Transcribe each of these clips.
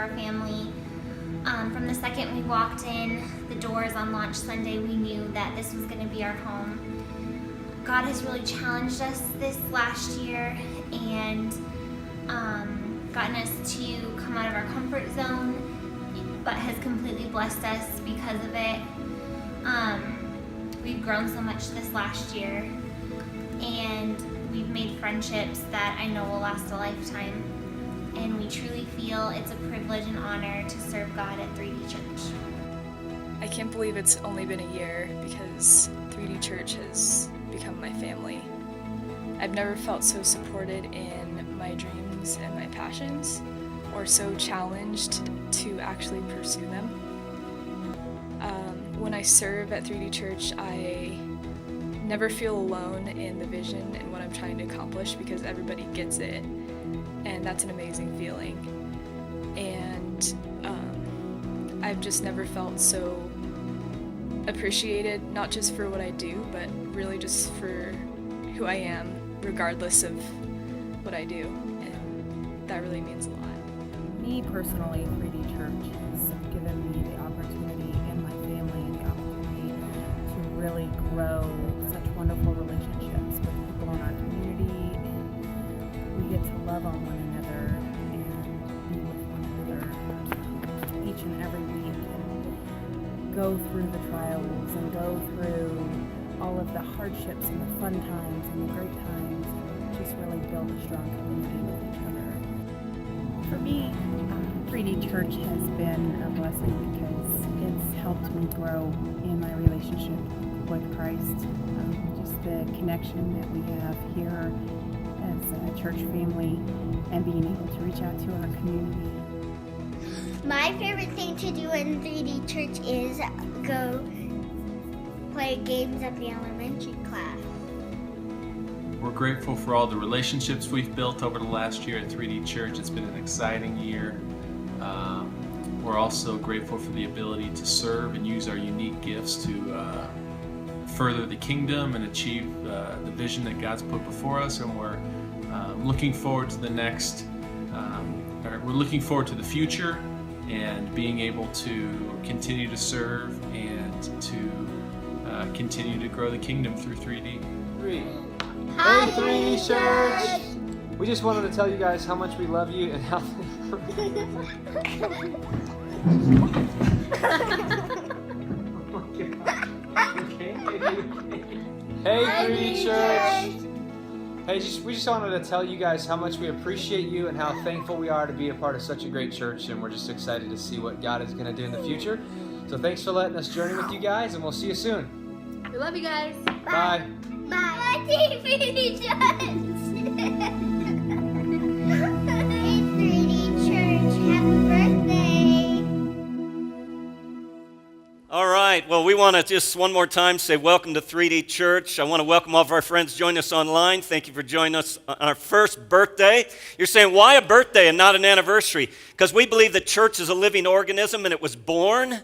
our family. From the second we walked in the doors on launch Sunday, we knew that this was going to be our home. God has really challenged us this last year and gotten us to come out of our comfort zone, but has completely blessed us because of it. We've grown so much this last year, and we've made friendships that I know will last a lifetime. And we truly feel it's a privilege and honor to serve God at 3D Church. I can't believe it's only been a year because 3D Church has become my family. I've never felt so supported in my dreams and my passions, or so challenged to actually pursue them. When I serve at 3D Church, I never feel alone in the vision and what I'm trying to accomplish because everybody gets it, and that's an amazing feeling. And I've just never felt so appreciated, not just for what I do, but really just for who I am, regardless of what I do, and that really means a lot. Me personally, 3D Church has given me the opportunity and my family the opportunity to really grow such wonderful relationships with people in our community, and we get to love on one another and be with one another each and every week and go through the trials and go through all of the hardships and the fun times and the great times, and just really build a strong community with each other. For me, 3D Church has been a blessing because it's helped me grow in my relationship with Christ. Just the connection that we have here as a church family and being able to reach out to our community. My favorite thing to do in 3D Church is go play games at the elementary class. We're grateful for all the relationships we've built over the last year at 3D Church. It's been an exciting year. We're also grateful for the ability to serve and use our unique gifts to further the kingdom and achieve the vision that God's put before us. And we're looking forward to the we're looking forward to the future and being able to continue to serve and to continue to grow the kingdom through 3D. Hi, 3D Church! We just wanted to tell you guys how much we love you and how... Hey, 3D Church! Hey, we just wanted to tell you guys how much we appreciate you and how thankful we are to be a part of such a great church, and we're just excited to see what God is going to do in the future. So thanks for letting us journey with you guys, and we'll see you soon. We love you guys. Bye. Bye, 3D Church! Hey, 3D Church, happy birthday! All right, well, we want to just one more time say welcome to 3D Church. I want to welcome all of our friends joining us online. Thank you for joining us on our first birthday. You're saying, why a birthday and not an anniversary? Because we believe the church is a living organism and it was born.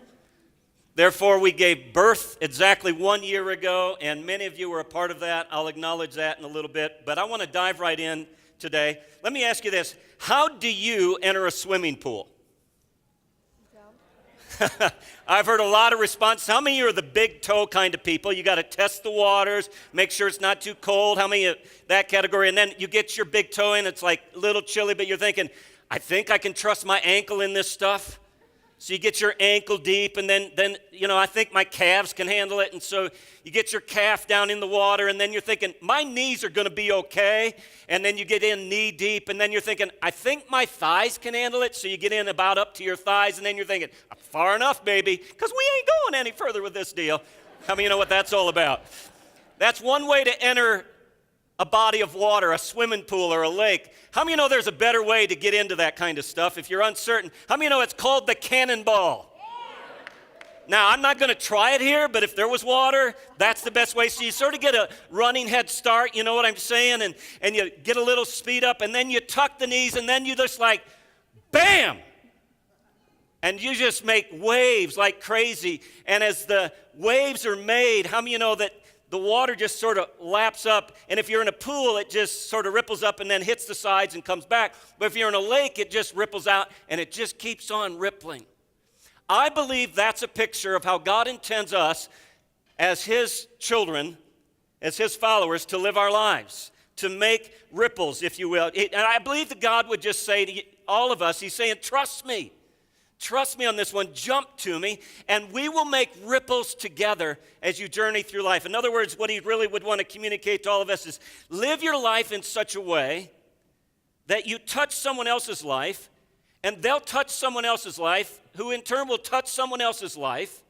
Therefore, we gave birth exactly 1 year ago, and many of you were a part of that. I'll acknowledge that in a little bit, but I want to dive right in today. Let me ask you this. How do you enter a swimming pool? I've heard a lot of responses. How many of you are the big toe kind of people? You got to test the waters, make sure it's not too cold. How many of that category? And then you get your big toe in, it's like a little chilly, but you're thinking, I think I can trust my ankle in this stuff. So you get your ankle deep, and then I think my calves can handle it. And so you get your calf down in the water, and then you're thinking, my knees are going to be okay. And then you get in knee deep, and then you're thinking, I think my thighs can handle it. So you get in about up to your thighs, and then you're thinking, far enough, baby, because we ain't going any further with this deal. How many of you know what that's all about? That's one way to enter a body of water, a swimming pool or a lake. How many of you know there's a better way to get into that kind of stuff if you're uncertain? How many of you know it's called the cannonball? Now, I'm not going to try it here, but if there was water, that's the best way. So you sort of get a running head start, you know what I'm saying? And you get a little speed up, and then you tuck the knees, and then you just like, bam! And you just make waves like crazy. And as the waves are made, how many of you know that the water just sort of laps up. And if you're in a pool, it just sort of ripples up and then hits the sides and comes back. But if you're in a lake, it just ripples out and it just keeps on rippling. I believe that's a picture of how God intends us as His children, as His followers, to live our lives, to make ripples, if you will. And I believe that God would just say to all of us, He's saying, trust me. Trust me on this one. Jump to me, and we will make ripples together as you journey through life. In other words, what He really would want to communicate to all of us is live your life in such a way that you touch someone else's life, and they'll touch someone else's life, who in turn will touch someone else's life.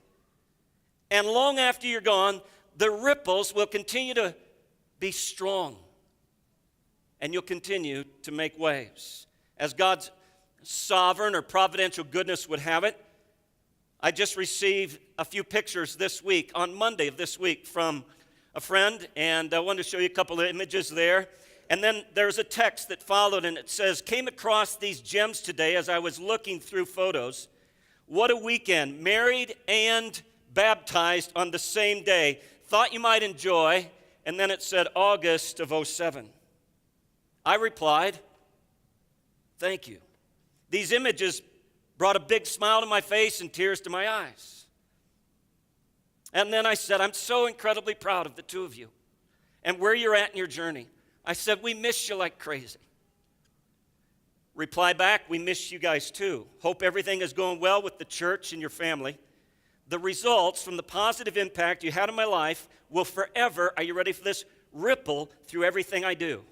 And long after you're gone, the ripples will continue to be strong, and you'll continue to make waves. As God's sovereign or providential goodness would have it, I just received a few pictures this week, on Monday of this week, from a friend, and I wanted to show you a couple of images there. And then there's a text that followed, and it says, came across these gems today as I was looking through photos. What a weekend. Married and baptized on the same day. Thought you might enjoy. And then it said August of 07. I replied, thank you. These images brought a big smile to my face and tears to my eyes. And then I said, I'm so incredibly proud of the two of you and where you're at in your journey. I said, we miss you like crazy. Reply back, we miss you guys too. Hope everything is going well with the church and your family. The results from the positive impact you had on my life will forever, are you ready for this, ripple through everything I do.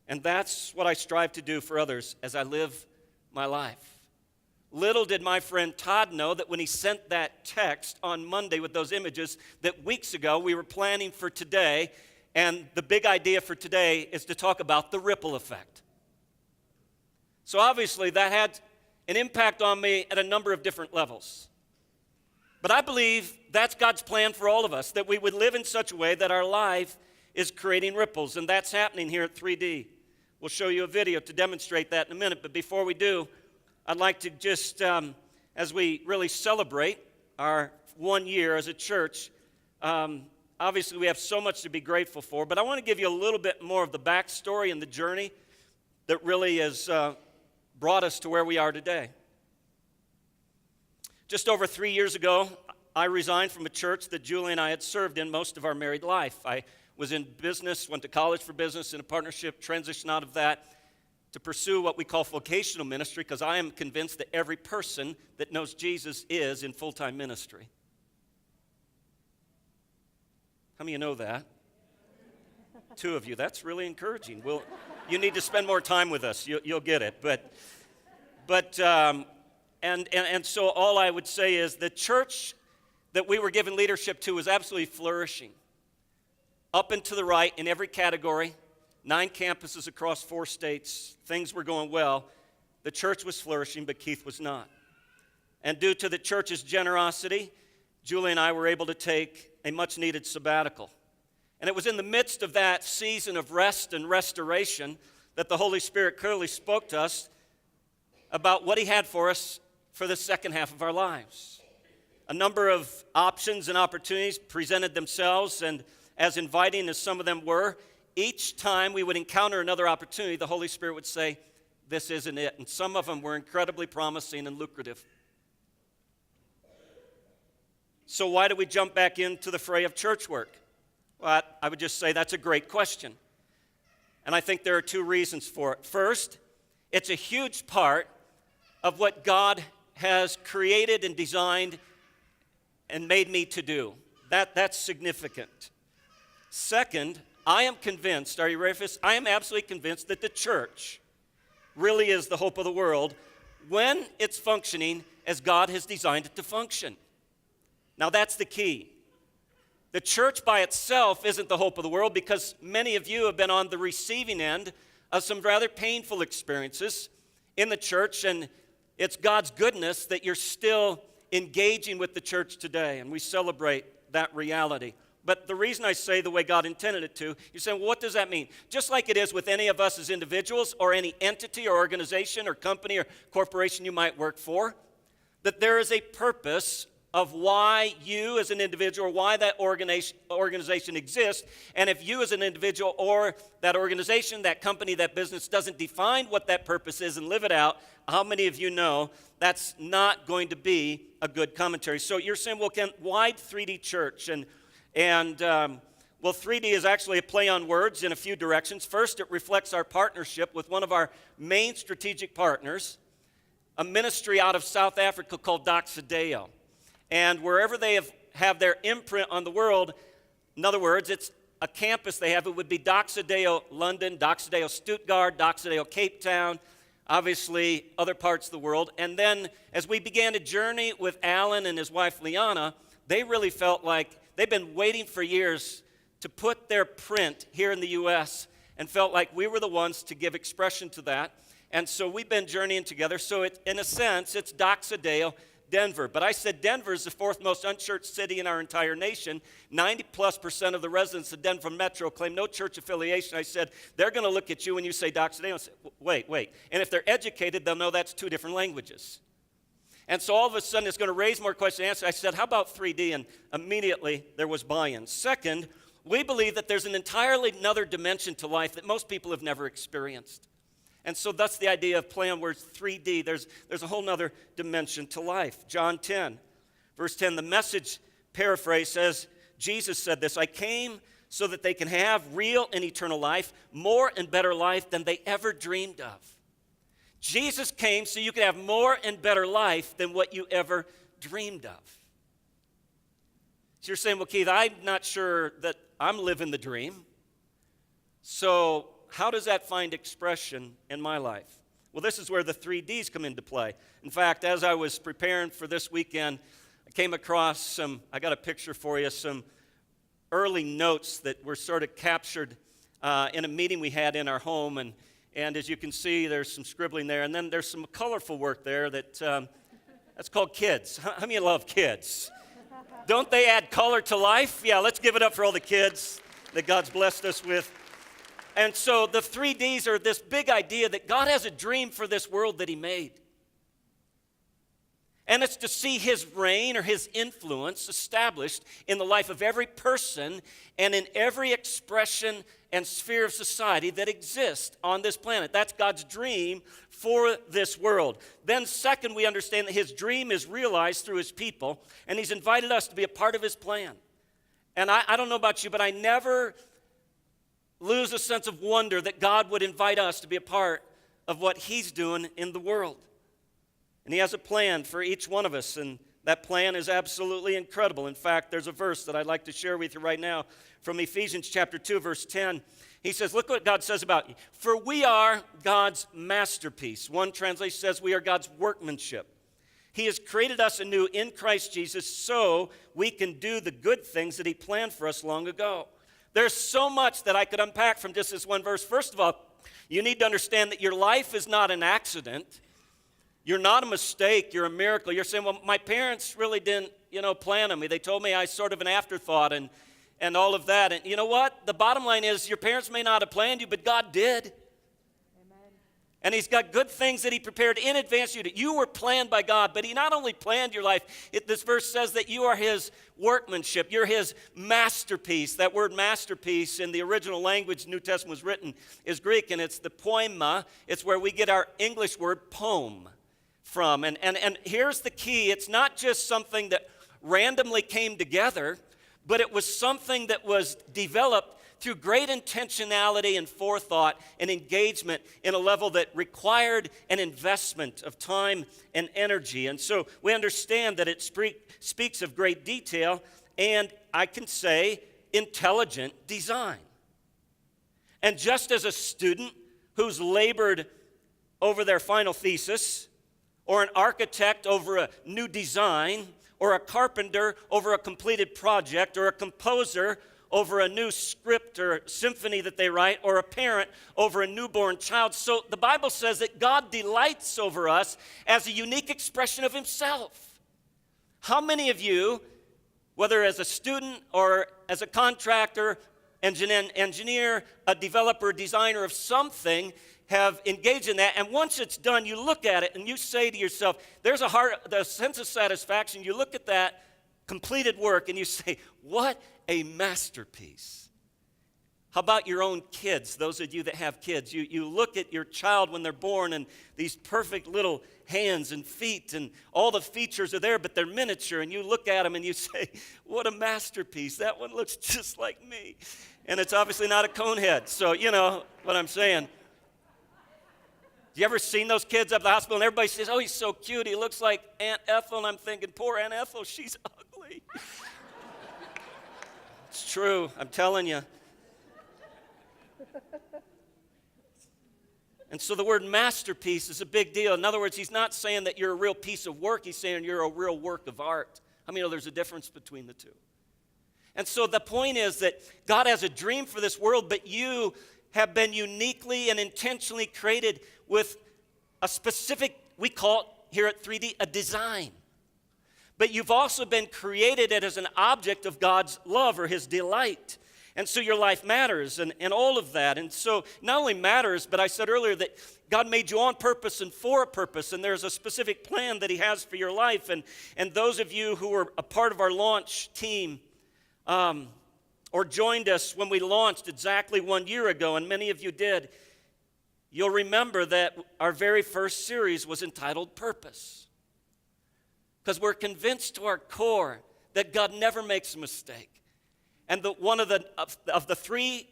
And that's what I strive to do for others as I live my life. Little did my friend Todd know that when he sent that text on Monday with those images, that weeks ago we were planning for today, and the big idea for today is to talk about the ripple effect. So obviously that had an impact on me at a number of different levels. But I believe that's God's plan for all of us, that we would live in such a way that our life is creating ripples, and that's happening here at 3D. We'll show you a video to demonstrate that in a minute, but before we do, I'd like to just, as we really celebrate our 1 year as a church, obviously we have so much to be grateful for, but I want to give you a little bit more of the backstory and the journey that really has brought us to where we are today. Just over 3 years ago, I resigned from a church that Julie and I had served in most of our married life. I was in business, went to college for business in a partnership, transitioned out of that to pursue what we call vocational ministry, because I am convinced that every person that knows Jesus is in full-time ministry. How many of you know that? 2 of you. That's really encouraging. Well, you need to spend more time with us. You'll get it. And so all I would say is the church that we were given leadership to was absolutely flourishing. Up and to the right in every category, 9 campuses across 4 states, things were going well. The church was flourishing, but Keith was not. And due to the church's generosity, Julie and I were able to take a much-needed sabbatical. And it was in the midst of that season of rest and restoration that the Holy Spirit clearly spoke to us about what He had for us for the second half of our lives. A number of options and opportunities presented themselves, and as inviting as some of them were, each time we would encounter another opportunity, the Holy Spirit would say, this isn't it. And some of them were incredibly promising and lucrative. So why do we jump back into the fray of church work? Well, I would just say that's a great question. And I think there are 2 reasons for it. First, it's a huge part of what God has created and designed and made me to do. That's significant. Second, I am convinced, are you ready for this? I am absolutely convinced that the church really is the hope of the world when it's functioning as God has designed it to function. Now that's the key. The church by itself isn't the hope of the world, because many of you have been on the receiving end of some rather painful experiences in the church, and it's God's goodness that you're still engaging with the church today, and we celebrate that reality. But the reason I say the way God intended it to, you're saying, well, what does that mean? Just like it is with any of us as individuals or any entity or organization or company or corporation you might work for, that there is a purpose of why you as an individual, or why that organization exists. And if you as an individual or that organization, that company, that business doesn't define what that purpose is and live it out, how many of you know that's not going to be a good commentary? So you're saying, well, why 3D Church? Well, 3D is actually a play on words in a few directions. First, it reflects our partnership with one of our main strategic partners, a ministry out of South Africa called Doxa Deo. And wherever they have their imprint on the world, in other words, it's a campus they have. It would be Doxa Deo London, Doxa Deo Stuttgart, Doxa Deo Cape Town, obviously other parts of the world. And then as we began a journey with Alan and his wife Liana, they really felt like they've been waiting for years to put their print here in the U.S. and felt like we were the ones to give expression to that. And so we've been journeying together. So in a sense, it's Doxa Deo Denver. But I said Denver is the fourth most unchurched city in our entire nation. 90+% of the residents of Denver Metro claim no church affiliation. I said, they're going to look at you when you say Doxa Deo and say, wait. And if they're educated, they'll know that's two different languages. And so all of a sudden, it's going to raise more questions and answers. I said, how about 3D? And immediately there was buy-in. Second, we believe that there's an entirely another dimension to life that most people have never experienced. And so that's the idea of play on words 3D. There's a whole other dimension to life. John 10, verse 10, the Message paraphrase says, Jesus said this, I came so that they can have real and eternal life, more and better life than they ever dreamed of. Jesus came so you could have more and better life than what you ever dreamed of. So you're saying, well, Keith, I'm not sure that I'm living the dream. So how does that find expression in my life? Well, this is where the 3Ds come into play. In fact, as I was preparing for this weekend, I came across I got a picture for you, some early notes that were sort of captured in a meeting we had in our home. And as you can see, there's some scribbling there. And then there's some colorful work there that's called kids. How many of you love kids? Don't they add color to life? Yeah, let's give it up for all the kids that God's blessed us with. And so the 3Ds are this big idea that God has a dream for this world that he made. And it's to see his reign or his influence established in the life of every person and in every expression and sphere of society that exists on this planet. That's God's dream for this world. Then second, we understand that his dream is realized through his people, and he's invited us to be a part of his plan. And I don't know about you, but I never lose a sense of wonder that God would invite us to be a part of what he's doing in the world. And he has a plan for each one of us, and that plan is absolutely incredible. In fact, there's a verse that I'd like to share with you right now from Ephesians chapter 2, verse 10. He says, look what God says about you. For we are God's masterpiece. One translation says we are God's workmanship. He has created us anew in Christ Jesus so we can do the good things that he planned for us long ago. There's so much that I could unpack from just this one verse. First of all, you need to understand that your life is not an accident. You're not a mistake. You're a miracle. You're saying, well, my parents really didn't, plan on me. They told me I was sort of an afterthought and all of that. And you know what? The bottom line is your parents may not have planned you, but God did. And he's got good things that he prepared in advance. You were planned by God, but he not only planned your life. This verse says that you are his workmanship. You're his masterpiece. That word masterpiece in the original language New Testament was written is Greek, and it's the poema. It's where we get our English word poem from. And here's the key. It's not just something that randomly came together, but it was something that was developed through great intentionality and forethought and engagement in a level that required an investment of time and energy. And so we understand that it speaks of great detail and, I can say, intelligent design. And just as a student who's labored over their final thesis, or an architect over a new design, or a carpenter over a completed project, or a composer over a new script or symphony that they write, or a parent over a newborn child. So the Bible says that God delights over us as a unique expression of himself. How many of you, whether as a student or as a contractor engineer, a developer, designer of something have engaged in that. And once it's done, you look at it and you say to yourself, there's a sense of satisfaction. You look at that completed work and you say, what a masterpiece. How about your own kids, those of you that have kids? You look at your child when they're born and these perfect little hands and feet and all the features are there, but they're miniature, and you look at them and you say, what a masterpiece. That one looks just like me. And it's obviously not a cone head, so you know what I'm saying. You ever seen those kids up at the hospital and everybody says, oh, he's so cute, he looks like Aunt Ethel, and I'm thinking, poor Aunt Ethel, she's ugly. It's true, I'm telling you. And so the word masterpiece is a big deal. In other words, he's not saying that you're a real piece of work. He's saying you're a real work of art. How many know there's a difference between the two? And so the point is that God has a dream for this world, but you have been uniquely and intentionally created with a specific, we call it here at 3D, a design. But you've also been created as an object of God's love or his delight. And so your life matters and all of that. And so not only matters, but I said earlier that God made you on purpose and for a purpose, and there's a specific plan that he has for your life. And those of you who were a part of our launch team or joined us when we launched exactly 1 year ago, and many of you did, you'll remember that our very first series was entitled Purpose. Because we're convinced to our core that God never makes a mistake. And one of the three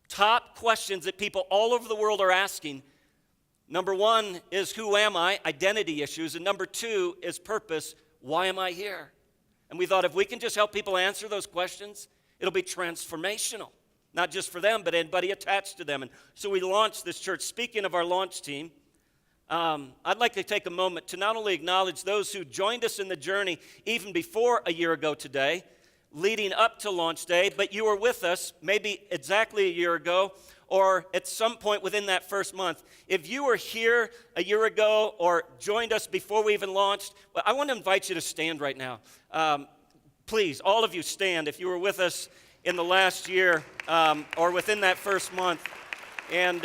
top questions that people all over the world are asking, number one is who am I? Identity issues. And number two is purpose. Why am I here? And we thought if we can just help people answer those questions, it'll be transformational. Not just for them, but anybody attached to them. And so we launched this church. Speaking of our launch team, I'd like to take a moment to not only acknowledge those who joined us in the journey even before a year ago today, leading up to launch day, but you were with us maybe exactly a year ago or at some point within that first month. If you were here a year ago or joined us before we even launched, well, I want to invite you to stand right now. Please, all of you stand if you were with us in the last year or within that first month. And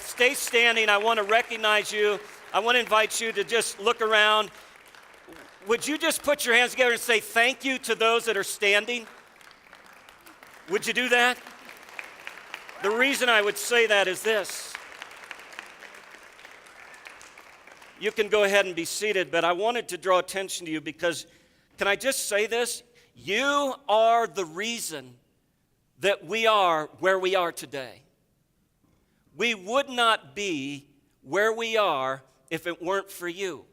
stay standing. I want to recognize you. I want to invite you to just look around. Would you just put your hands together and say thank you to those that are standing? Would you do that? The reason I would say that is this. You can go ahead and be seated, but I wanted to draw attention to you because, can I just say this? You are the reason that we are where we are today. We would not be where we are if it weren't for you.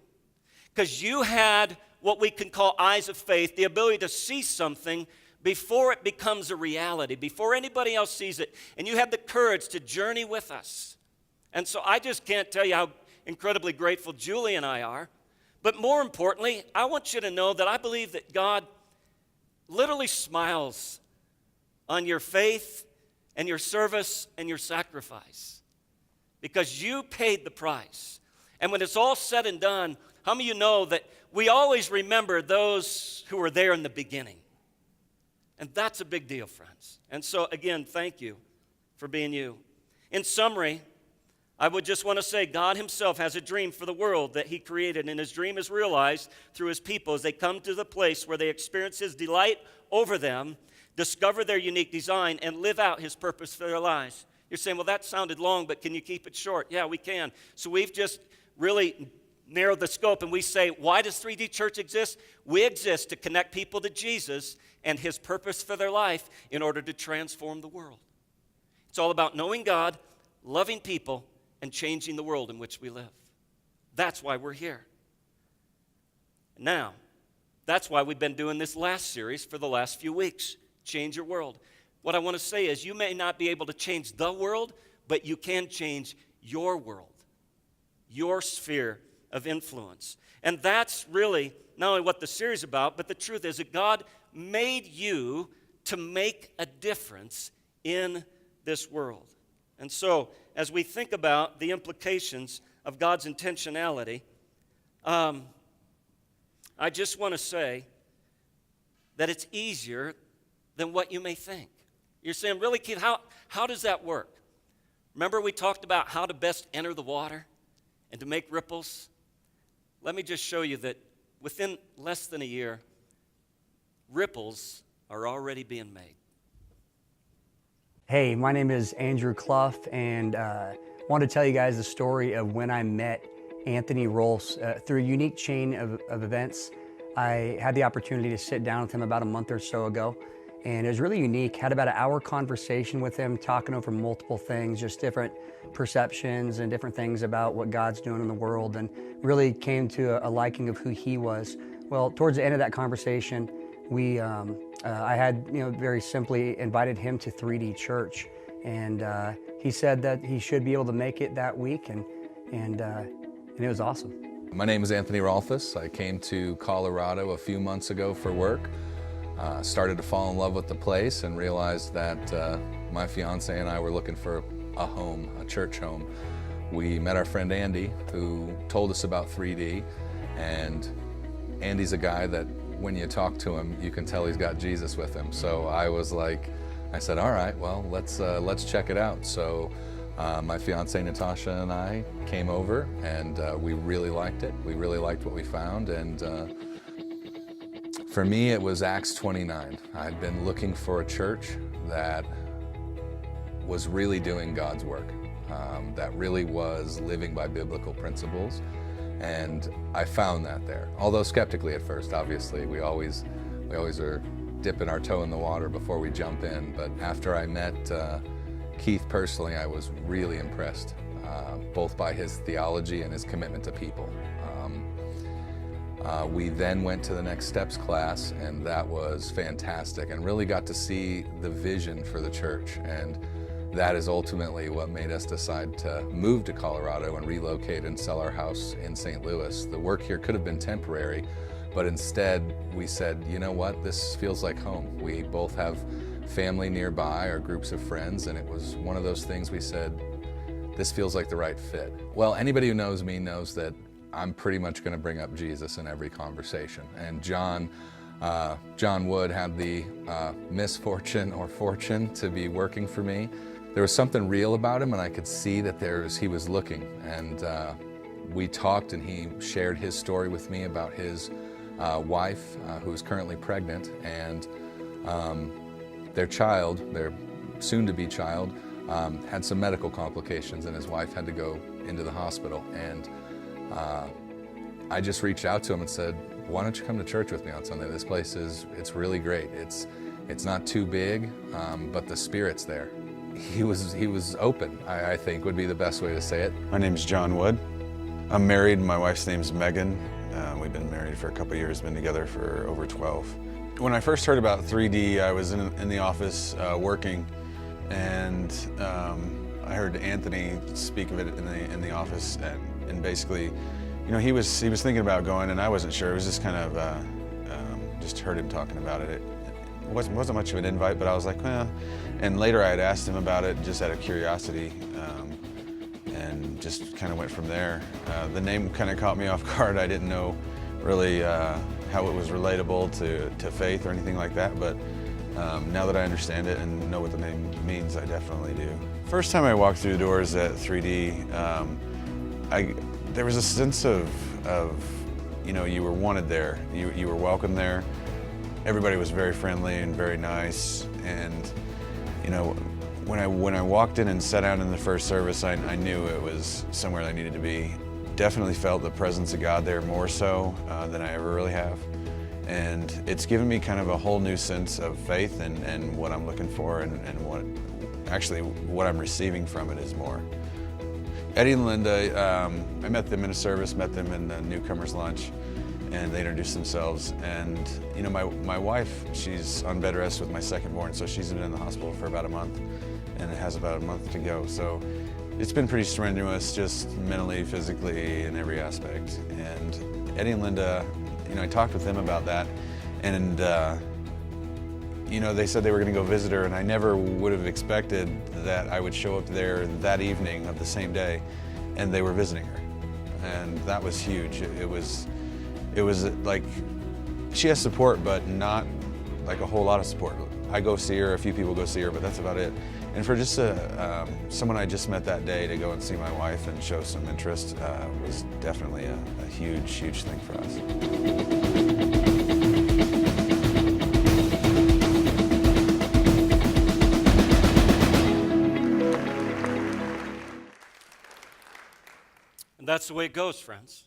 Because you had what we can call eyes of faith, the ability to see something before it becomes a reality, before anybody else sees it. And you had the courage to journey with us. And so I just can't tell you how incredibly grateful Julie and I are. But more importantly, I want you to know that I believe that God literally smiles on your faith and your service and your sacrifice. Because you paid the price. And when it's all said and done, how many of you know that we always remember those who were there in the beginning? And that's a big deal, friends. And so, again, thank you for being you. In summary, I would just want to say God himself has a dream for the world that he created, and his dream is realized through his people as they come to the place where they experience his delight over them, discover their unique design, and live out his purpose for their lives. You're saying, well, that sounded long, but can you keep it short? Yeah, we can. So we've just really narrow the scope and we say, why does 3D Church exist? We exist to connect people to Jesus and his purpose for their life in order to transform the world. It's all about knowing God, loving people, and changing the world in which we live. That's why we're here. Now, that's why we've been doing this last series for the last few weeks, Change Your World. What I want to say is you may not be able to change the world, but you can change your world, your sphere of influence. And that's really not only what the series is about, but the truth is that God made you to make a difference in this world. And so, as we think about the implications of God's intentionality, I just want to say that it's easier than what you may think. You're saying, really, Keith, how does that work? Remember we talked about how to best enter the water and to make ripples? Let me just show you that within less than a year, ripples are already being made. Hey, my name is Andrew Clough, and I want to tell you guys the story of when I met Anthony Rolfs. Through a unique chain of events, I had the opportunity to sit down with him about a month or so ago, and it was really unique. Had about an hour conversation with him, talking over multiple things, just different perceptions and different things about what God's doing in the world, and really came to a liking of who he was. Well, towards the end of that conversation, I had, very simply invited him to 3D Church, and he said that he should be able to make it that week, and it was awesome. My name is Anthony Rolfs. I came to Colorado a few months ago for work. Started to fall in love with the place and realized that my fiance and I were looking for a home, a church home. We met our friend Andy, who told us about 3D, and Andy's a guy that when you talk to him, you can tell he's got Jesus with him. So I said, all right, well, let's check it out. So my fiance Natasha and I came over, and we really liked it. We really liked what we found, and for me, it was Acts 29. I'd been looking for a church that was really doing God's work, that really was living by biblical principles. And I found that there. Although skeptically at first, obviously. We always are dipping our toe in the water before we jump in. But after I met Keith personally, I was really impressed, both by his theology and his commitment to people. We then went to the Next Steps class, and that was fantastic, and really got to see the vision for the church. And that is ultimately what made us decide to move to Colorado and relocate and sell our house in St. Louis. The work here could have been temporary, but instead we said, you know what, this feels like home. We both have family nearby or groups of friends, and it was one of those things we said, this feels like the right fit. Well, anybody who knows me knows that I'm pretty much going to bring up Jesus in every conversation. And John Wood had the misfortune or fortune to be working for me. There was something real about him, and I could see that he was looking. And we talked, and he shared his story with me about his wife, who is currently pregnant, and their child, their soon-to-be child, had some medical complications, and his wife had to go into the hospital. And I just reached out to him and said, why don't you come to church with me on Sunday? This place it's really great. It's not too big, but the Spirit's there. He was open, I think would be the best way to say it. My name's John Wood. I'm married. My wife's name's Megan. We've been married for a couple years, been together for over 12. When I first heard about 3D, I was in the office working, and I heard Anthony speak of it in the office, and basically, he was thinking about going, and I wasn't sure. It was just kind of just heard him talking about it. It wasn't much of an invite, but I was like, well. And later I had asked him about it just out of curiosity, and just kind of went from there. The name kind of caught me off guard. I didn't know really how it was relatable to faith or anything like that, but now that I understand it and know what the name means, I definitely do. First time I walked through the doors at 3D, there was a sense of you were wanted there. You were welcome there. Everybody was very friendly and very nice, and when I walked in and sat down in the first service, I knew it was somewhere I needed to be. Definitely felt the presence of God there more so than I ever really have, and it's given me kind of a whole new sense of faith and what I'm looking for, and what I'm receiving from it is more. Eddie and Linda, I met them in a service, met them in the newcomers lunch, and they introduced themselves. And my wife, she's on bed rest with my second-born, so she's been in the hospital for about a month, and it has about a month to go. So it's been pretty strenuous, just mentally, physically, in every aspect. And Eddie and Linda, I talked with them about that, and they said they were going to go visit her, and I never would have expected that I would show up there that evening of the same day, and they were visiting her, and that was huge. It was like she has support, but not like a whole lot of support. I go see her, a few people go see her, but that's about it. And for just someone I just met that day to go and see my wife and show some interest was definitely a huge, huge thing for us. And that's the way it goes, friends.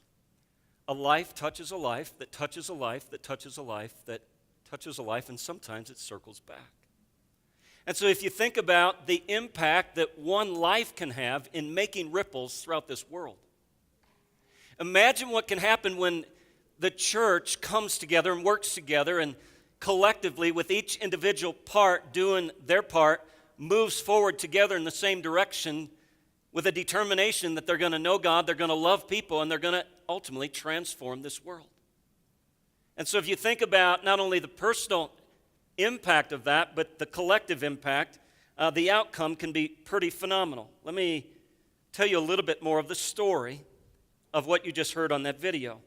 A life touches a life that touches a life that touches a life that touches a life, and sometimes it circles back. And so if you think about the impact that one life can have in making ripples throughout this world, imagine what can happen when the church comes together and works together and collectively, with each individual part doing their part, moves forward together in the same direction with a determination that they're going to know God, they're going to love people, and they're going to ultimately transform this world. And so if you think about not only the personal impact of that, but the collective impact, the outcome can be pretty phenomenal. Let me tell you a little bit more of the story of what you just heard on that video.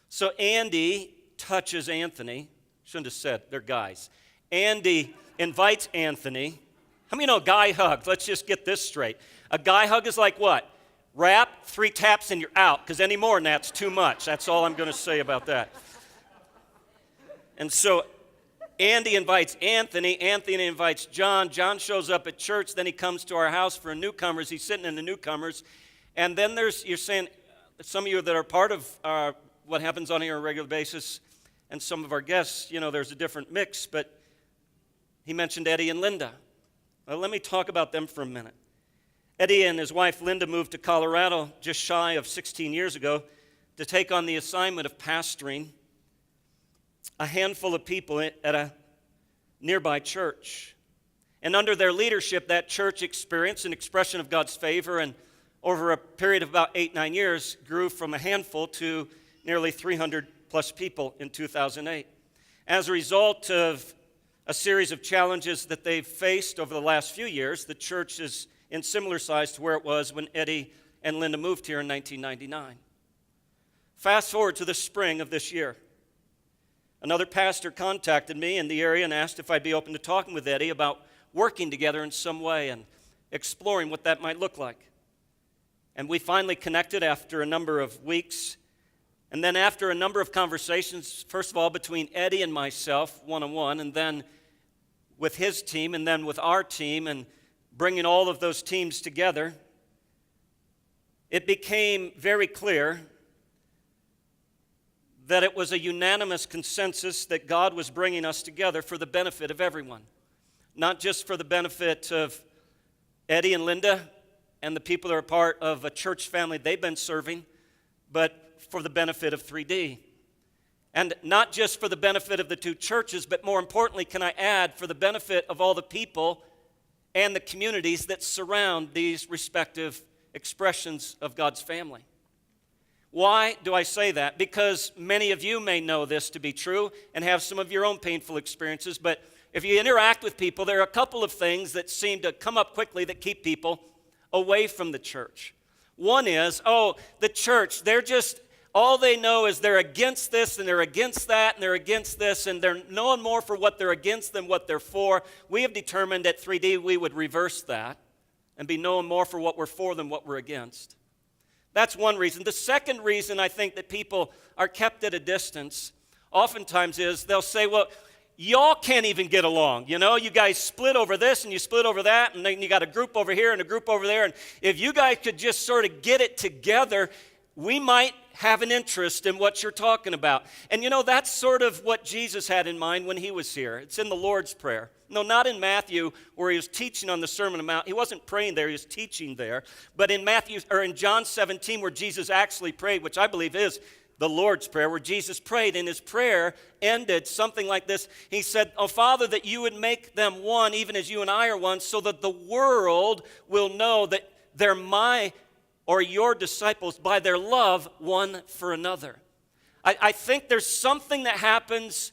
So Andy touches Anthony. Shouldn't have said, they're guys. Andy invites Anthony. How many know guy hugs? Let's just get this straight. A guy hug is like what? Wrap, 3 taps, and you're out, because any more than that's too much. That's all I'm going to say about that. And so Andy invites Anthony. Anthony invites John. John shows up at church. Then he comes to our house for newcomers. He's sitting in the newcomers. And then you're saying, some of you that are part of what happens on here on a regular basis, and some of our guests, there's a different mix, but he mentioned Eddie and Linda. Well, let me talk about them for a minute. Eddie and his wife Linda moved to Colorado just shy of 16 years ago to take on the assignment of pastoring a handful of people at a nearby church. And under their leadership, that church experienced an expression of God's favor, and over a period of about 8-9 years, grew from a handful to nearly 300 plus people in 2008. As a result of a series of challenges that they've faced over the last few years, the church is in similar size to where it was when Eddie and Linda moved here in 1999. Fast forward to the spring of this year. Another pastor contacted me in the area and asked if I'd be open to talking with Eddie about working together in some way and exploring what that might look like. And we finally connected after a number of weeks. And then after a number of conversations, first of all between Eddie and myself, one-on-one, and then with his team, and then with our team, and bringing all of those teams together, it became very clear that it was a unanimous consensus that God was bringing us together for the benefit of everyone. Not just for the benefit of Eddie and Linda and the people that are part of a church family they've been serving, but for the benefit of 3D. And not just for the benefit of the two churches, but more importantly, can I add, for the benefit of all the people and the communities that surround these respective expressions of God's family. Why do I say that? Because many of you may know this to be true and have some of your own painful experiences, but if you interact with people, there are a couple of things that seem to come up quickly that keep people away from the church. One is, the church, all they know is they're against this and they're against that and they're against this, and they're known more for what they're against than what they're for. We have determined at 3D we would reverse that and be known more for what we're for than what we're against. That's one reason. The second reason I think that people are kept at a distance oftentimes is they'll say, well, y'all can't even get along. You guys split over this and you split over that, and then you got a group over here and a group over there, and if you guys could just sort of get it together, we might have an interest in what you're talking about. And that's sort of what Jesus had in mind when he was here. It's in the Lord's Prayer. No, not in Matthew where he was teaching on the Sermon on the Mount. He wasn't praying there, he was teaching there. But in John 17 where Jesus actually prayed, which I believe is the Lord's Prayer, where Jesus prayed, and his prayer ended something like this. He said, "Oh, Father, that you would make them one, even as you and I are one, so that the world will know that they're my or your disciples by their love one for another." I think there's something that happens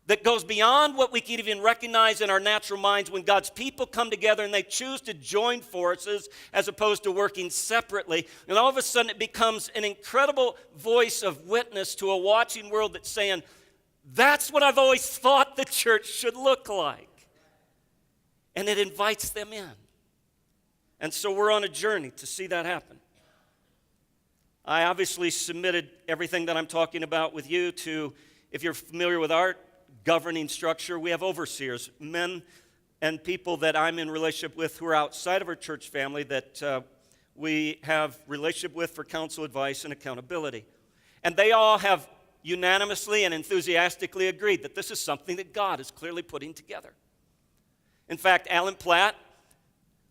that goes beyond what we can even recognize in our natural minds when God's people come together and they choose to join forces as opposed to working separately. And all of a sudden it becomes an incredible voice of witness to a watching world that's saying, That's what I've always thought the church should look like. And it invites them in. And so we're on a journey to see that happen. I obviously submitted everything that I'm talking about with you to, if you're familiar with our governing structure, we have overseers, men and people that I'm in relationship with who are outside of our church family that we have relationship with for counsel, advice, and accountability. And they all have unanimously and enthusiastically agreed that this is something that God is clearly putting together. In fact, Alan Platt,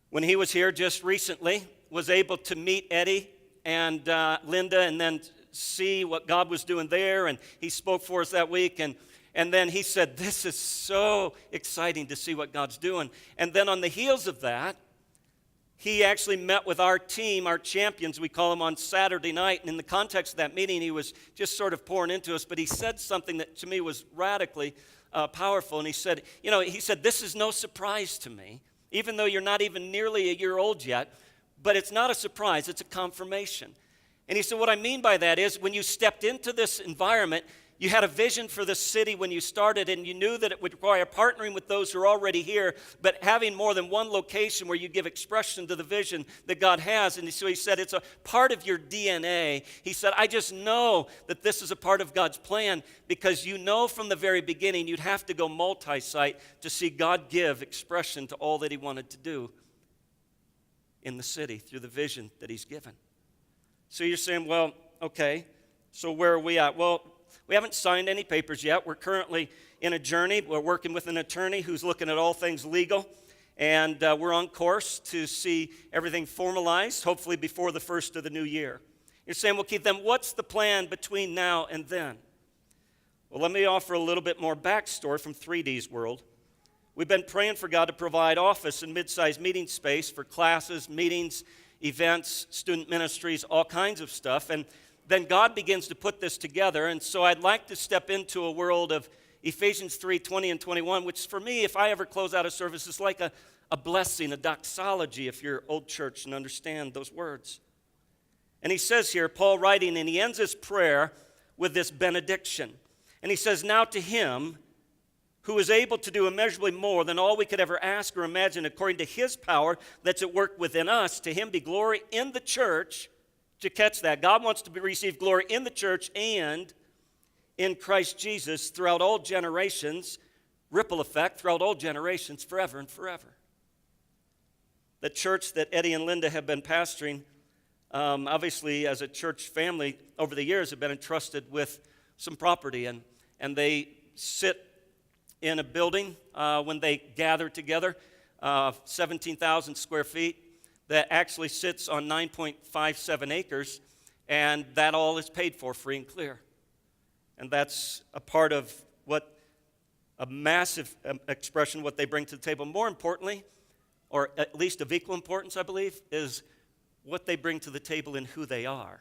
when he was here just recently, was able to meet Eddie and Linda and then see what God was doing there, and he spoke for us that week, and then he said, this is so exciting to see what God's doing. And then on the heels of that, he actually met with our team, our champions, we call them, on Saturday night. And in the context of that meeting, he was just sort of pouring into us. But he said something that to me was radically powerful. And he said, this is no surprise to me, even though you're not even nearly a year old yet. But it's not a surprise, it's a confirmation. And he said, what I mean by that is when you stepped into this environment, you had a vision for the city when you started, and you knew that it would require partnering with those who are already here, but having more than one location where you give expression to the vision that God has. And so he said, it's a part of your DNA. He said, I just know that this is a part of God's plan because you know from the very beginning you'd have to go multi-site to see God give expression to all that he wanted to do in the city through the vision that he's given. So you're saying, well, okay, so where are we at? Well, we haven't signed any papers yet. We're currently in a journey. We're working with an attorney who's looking at all things legal, and we're on course to see everything formalized, hopefully before the first of the new year. You're saying, well, Keith, then what's the plan between now and then? Well, let me offer a little bit more backstory from 3D's world. We've been praying for God to provide office and mid-sized meeting space for classes, meetings, events, student ministries, all kinds of stuff, and then God begins to put this together. And so I'd like to step into a world of Ephesians 3:20 and 21, which for me, if I ever close out a service, is like a blessing, a doxology, if you're old church and understand those words. And he says here, Paul writing, and he ends his prayer with this benediction. And he says, now to him who is able to do immeasurably more than all we could ever ask or imagine according to his power that's at work within us, to him be glory in the church. Did you catch that? God wants to receive glory in the church and in Christ Jesus throughout all generations, ripple effect throughout all generations, forever and forever. The church that Eddie and Linda have been pastoring, obviously as a church family over the years, have been entrusted with some property, and they sit in a building when they gather together, 17,000 square feet. That actually sits on 9.57 acres, and that all is paid for free and clear. And that's a part of what a massive expression, what they bring to the table. More importantly, or at least of equal importance, I believe, is what they bring to the table and who they are.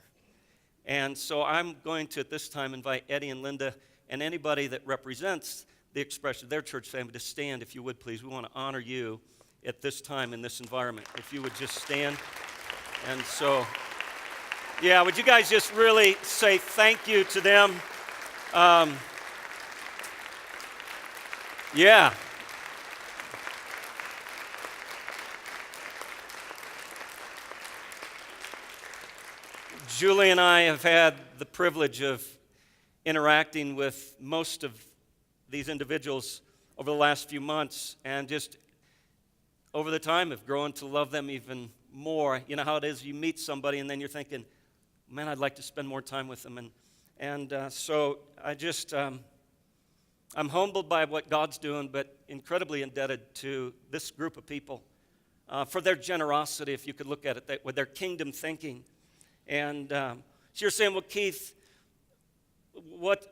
And so I'm going to, at this time, invite Eddie and Linda and anybody that represents the expression of their church family to stand, if you would, please. We want to honor you at this time in this environment. If you would just stand. And so, yeah, would you guys just really say thank you to them? Yeah. Julie and I have had the privilege of interacting with most of these individuals over the last few months, and just over the time have grown to love them even more. You know how it is, you meet somebody and then you're thinking, man, I'd like to spend more time with them. So I just, I'm humbled by what God's doing, but incredibly indebted to this group of people for their generosity, if you could look at it, with their kingdom thinking. And so you're saying, well, Keith,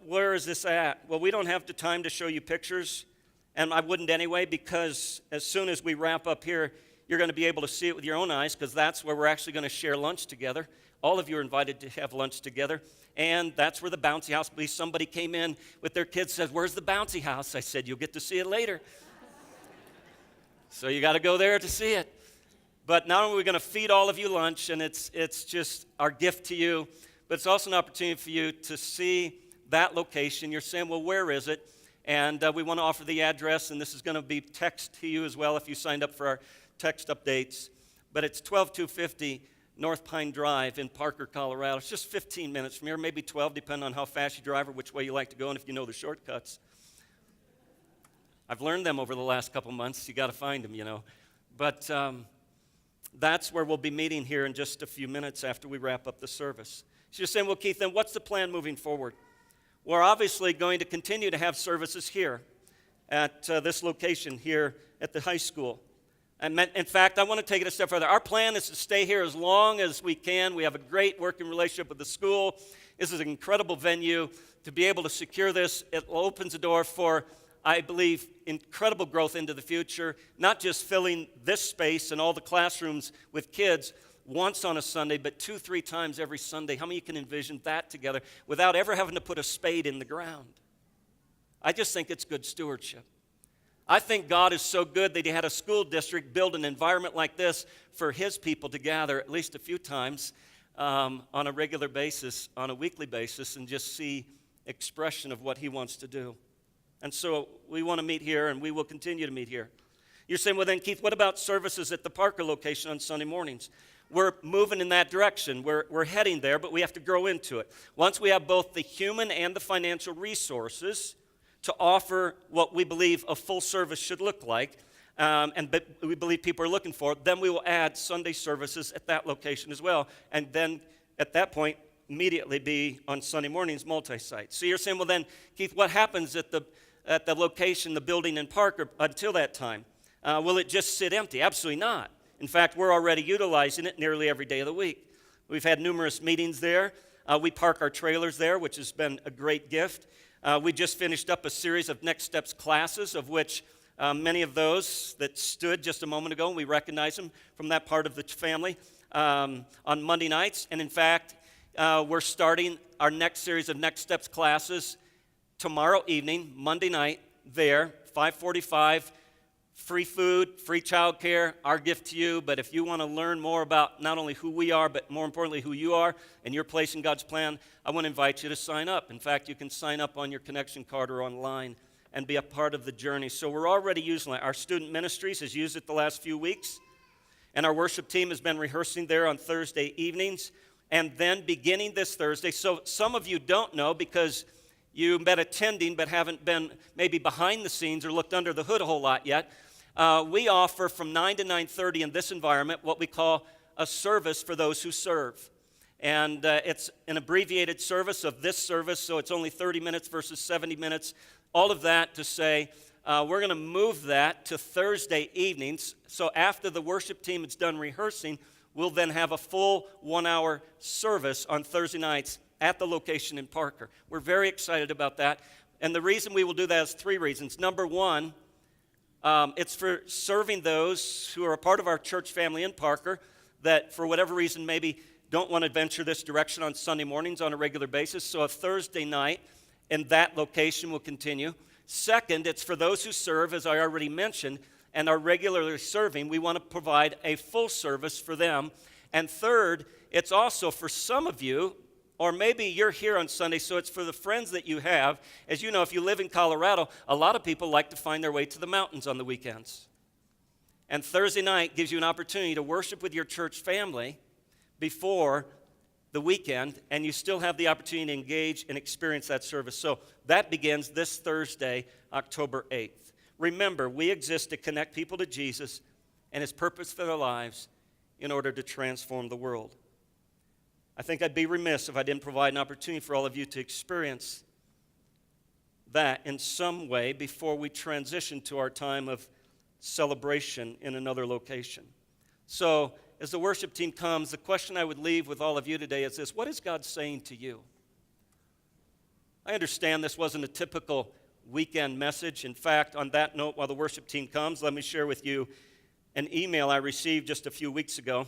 where is this at? Well, we don't have the time to show you pictures. And I wouldn't anyway, because as soon as we wrap up here, you're going to be able to see it with your own eyes, because that's where we're actually going to share lunch together. All of you are invited to have lunch together. And that's where the bouncy house will be. Somebody came in with their kids, says, where's the bouncy house? I said, you'll get to see it later. So you got to go there to see it. But not only are we going to feed all of you lunch, and it's just our gift to you, but it's also an opportunity for you to see that location. You're saying, well, where is it? And we want to offer the address, and this is going to be text to you as well if you signed up for our text updates. But it's 12250 North Pine Drive in Parker, Colorado. It's just 15 minutes from here, maybe 12, depending on how fast you drive or which way you like to go and if you know the shortcuts. I've learned them over the last couple months. You got to find them, you know. But that's where we'll be meeting here in just a few minutes after we wrap up the service. So you're saying, well, Keith, then what's the plan moving forward? We're obviously going to continue to have services here at this location here at the high school. And in fact, I want to take it a step further. Our plan is to stay here as long as we can. We have a great working relationship with the school. This is an incredible venue. To be able to secure this, it opens the door for, I believe, incredible growth into the future, not just filling this space and all the classrooms with kids once on a Sunday, but 2-3 times every Sunday. How many of you can envision that together without ever having to put a spade in the ground? I just think it's good stewardship. I think God is so good that he had a school district build an environment like this for his people to gather at least a few times on a regular basis, on a weekly basis, and just see expression of what he wants to do. And so we want to meet here, and we will continue to meet here. You're saying, well then, Keith, what about services at the Parker location on Sunday mornings? We're moving in that direction. We're heading there, but we have to grow into it. Once we have both the human and the financial resources to offer what we believe a full service should look like, but we believe people are looking for, then we will add Sunday services at that location as well. And then at that point, immediately be on Sunday mornings multi-site. So you're saying, well then, Keith, what happens at the location, the building in Parker until that time? Will it just sit empty? Absolutely not. In fact, we're already utilizing it nearly every day of the week. We've had numerous meetings there. We park our trailers there, which has been a great gift. We just finished up a series of Next Steps classes, of which many of those that stood just a moment ago, we recognize them from that part of the family on Monday nights. And in fact, we're starting our next series of Next Steps classes tomorrow evening, Monday night, there, 5:45. Free food, free childcare, our gift to you. But if you want to learn more about not only who we are, but more importantly who you are and your place in God's plan, I want to invite you to sign up. In fact, you can sign up on your connection card or online and be a part of the journey. So we're already using it. Our student ministries has used it the last few weeks. And our worship team has been rehearsing there on Thursday evenings. And then beginning this Thursday, so some of you don't know because you've been attending but haven't been maybe behind the scenes or looked under the hood a whole lot yet. We offer from 9 to 9:30 in this environment what we call a service for those who serve. And it's an abbreviated service of this service, so it's only 30 minutes versus 70 minutes. All of that to say we're going to move that to Thursday evenings. So after the worship team is done rehearsing, we'll then have a full 1-hour service on Thursday nights at the location in Parker. We're very excited about that. And the reason we will do that is 3 reasons. Number one, it's for serving those who are a part of our church family in Parker that for whatever reason maybe don't want to venture this direction on Sunday mornings on a regular basis. So a Thursday night in that location will continue. Second, it's for those who serve, as I already mentioned, and are regularly serving. We want to provide a full service for them. And third, it's also for some of you, or maybe you're here on Sunday, so it's for the friends that you have. As you know, if you live in Colorado, a lot of people like to find their way to the mountains on the weekends. And Thursday night gives you an opportunity to worship with your church family before the weekend, and you still have the opportunity to engage and experience that service. So that begins this Thursday, October 8th. Remember, we exist to connect people to Jesus and his purpose for their lives in order to transform the world. I think I'd be remiss if I didn't provide an opportunity for all of you to experience that in some way before we transition to our time of celebration in another location. So, as the worship team comes, the question I would leave with all of you today is this: what is God saying to you? I understand this wasn't a typical weekend message. In fact, on that note, while the worship team comes, let me share with you an email I received just a few weeks ago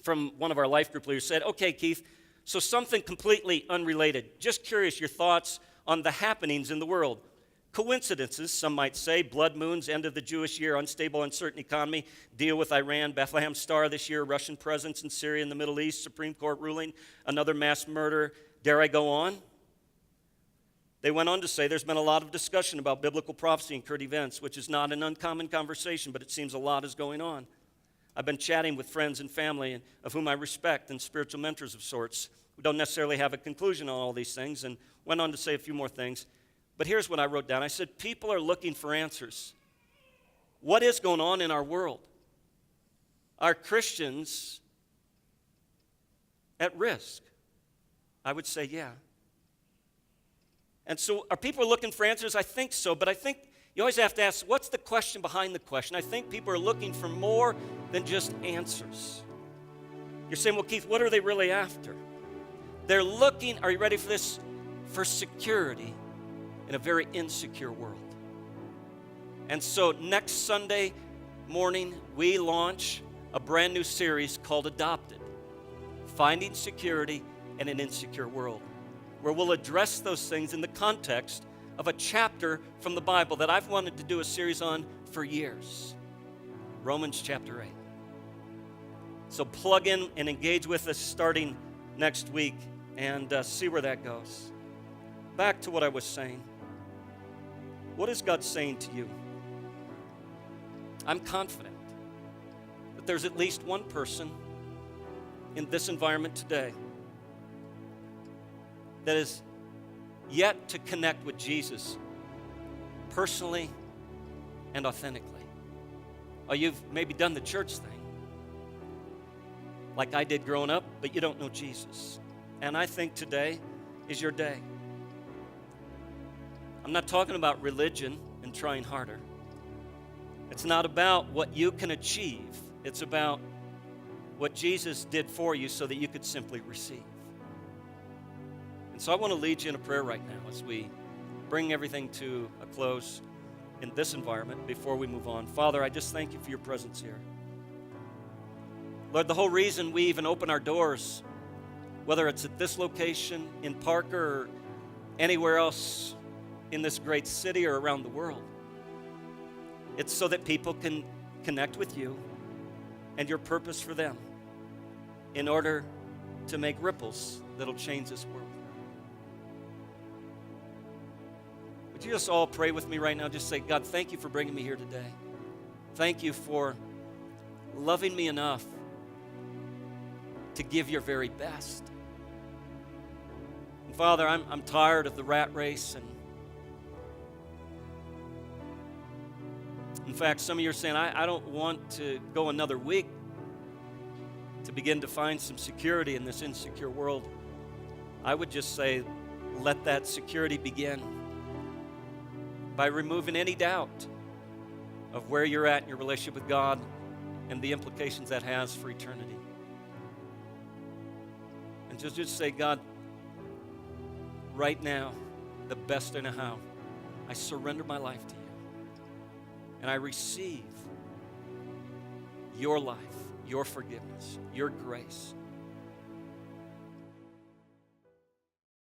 from one of our life group leaders. Said, okay, Keith, so something completely unrelated. Just curious, your thoughts on the happenings in the world. Coincidences, some might say, blood moons, end of the Jewish year, unstable, uncertain economy, deal with Iran, Bethlehem Star this year, Russian presence in Syria and the Middle East, Supreme Court ruling, another mass murder. Dare I go on? They went on to say there's been a lot of discussion about biblical prophecy and current events, which is not an uncommon conversation, but it seems a lot is going on. I've been chatting with friends and family of whom I respect and spiritual mentors of sorts who don't necessarily have a conclusion on all these things, and went on to say a few more things. But here's what I wrote down. I said, people are looking for answers. What is going on in our world? Are Christians at risk? I would say, yeah. And so are people looking for answers? I think so, but I think you always have to ask, what's the question behind the question? I think people are looking for more than just answers. You're saying, well, Keith, what are they really after? They're looking, are you ready for this? For security in a very insecure world. And so next Sunday morning, we launch a brand new series called Adopted, Finding Security in an Insecure World, where we'll address those things in the context of a chapter from the Bible that I've wanted to do a series on for years, Romans chapter 8. So plug in and engage with us starting next week and see where that goes. Back to what I was saying. What is God saying to you? I'm confident that there's at least one person in this environment today that is yet to connect with Jesus personally and authentically. Or you've maybe done the church thing, like I did growing up, but you don't know Jesus. And I think today is your day. I'm not talking about religion and trying harder. It's not about what you can achieve. It's about what Jesus did for you so that you could simply receive. And so I want to lead you in a prayer right now as we bring everything to a close in this environment before we move on. Father, I just thank you for your presence here. Lord, the whole reason we even open our doors, whether it's at this location in Parker or anywhere else in this great city or around the world, it's so that people can connect with you and your purpose for them in order to make ripples that'll change this world. Would you just all pray with me right now? Just say, God, thank you for bringing me here today. Thank you for loving me enough to give your very best. And Father, I'm tired of the rat race. And in fact, some of you are saying, I don't want to go another week to begin to find some security in this insecure world. I would just say, let that security begin by removing any doubt of where you're at in your relationship with God and the implications that has for eternity. And just say, God, right now, the best I know how, I surrender my life to you. And I receive your life, your forgiveness, your grace,